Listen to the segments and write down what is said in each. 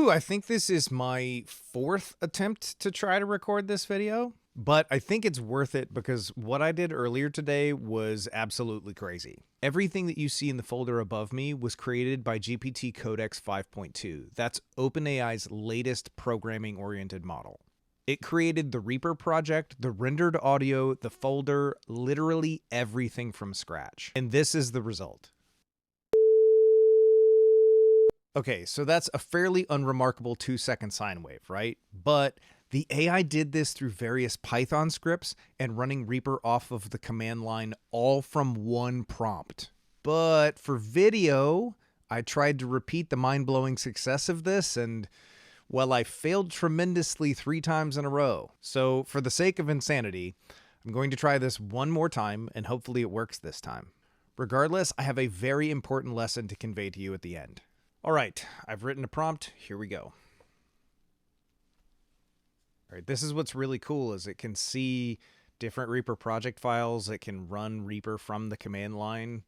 I think this is my fourth attempt to try to record this video, but I think it's worth it because what I did earlier today was absolutely crazy. Everything that you see in the folder above me was created by GPT Codex 5.2. That's OpenAI's latest programming-oriented model. It created the REAPER project, the rendered audio, the folder, literally everything from scratch. And this is the result. Okay, so that's a fairly unremarkable 2-second sine wave, right? But the AI did this through various Python scripts and running Reaper off of the command line, all from one prompt. But for video, I tried to repeat the mind-blowing success of this, and well, I failed tremendously 3 times in a row. So for the sake of insanity, I'm going to try this one more time, and hopefully it works this time. Regardless, I have a very important lesson to convey to you at the end. All right, I've written a prompt. Here we go. All right, this is what's really cool is it can see different Reaper project files. It can run Reaper from the command line.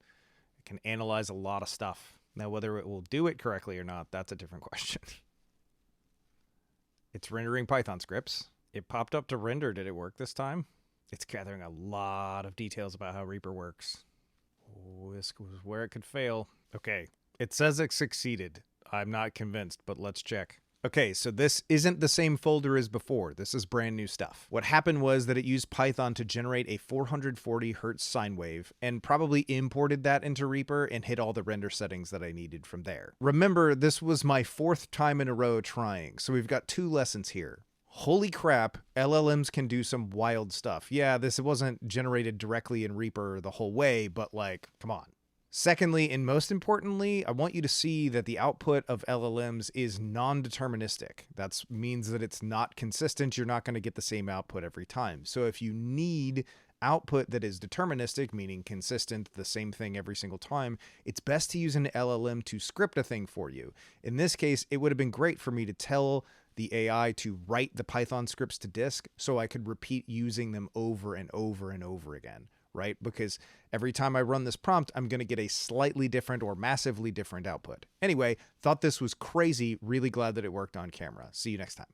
It can analyze a lot of stuff. Now, whether it will do it correctly or not, that's a different question. It's rendering Python scripts. It popped up to render. Did it work this time? It's gathering a lot of details about how Reaper works. Oh, this was where it could fail. Okay. It says it succeeded. I'm not convinced, but let's check. Okay, so this isn't the same folder as before. This is brand new stuff. What happened was that it used Python to generate a 440 hertz sine wave and probably imported that into Reaper and hit all the render settings that I needed from there. Remember, this was my 4th time in a row trying, so we've got 2 lessons here. Holy crap, LLMs can do some wild stuff. Yeah, this wasn't generated directly in Reaper the whole way, but like, come on. Secondly, and most importantly, I want you to see that the output of LLMs is non-deterministic. That means that it's not consistent. You're not going to get the same output every time. So if you need output that is deterministic, meaning consistent, the same thing every single time, it's best to use an LLM to script a thing for you. In this case, it would have been great for me to tell the AI to write the Python scripts to disk so I could repeat using them over and over and over again. Right? Because every time I run this prompt, I'm going to get a slightly different or massively different output. Anyway, thought this was crazy. Really glad that it worked on camera. See you next time.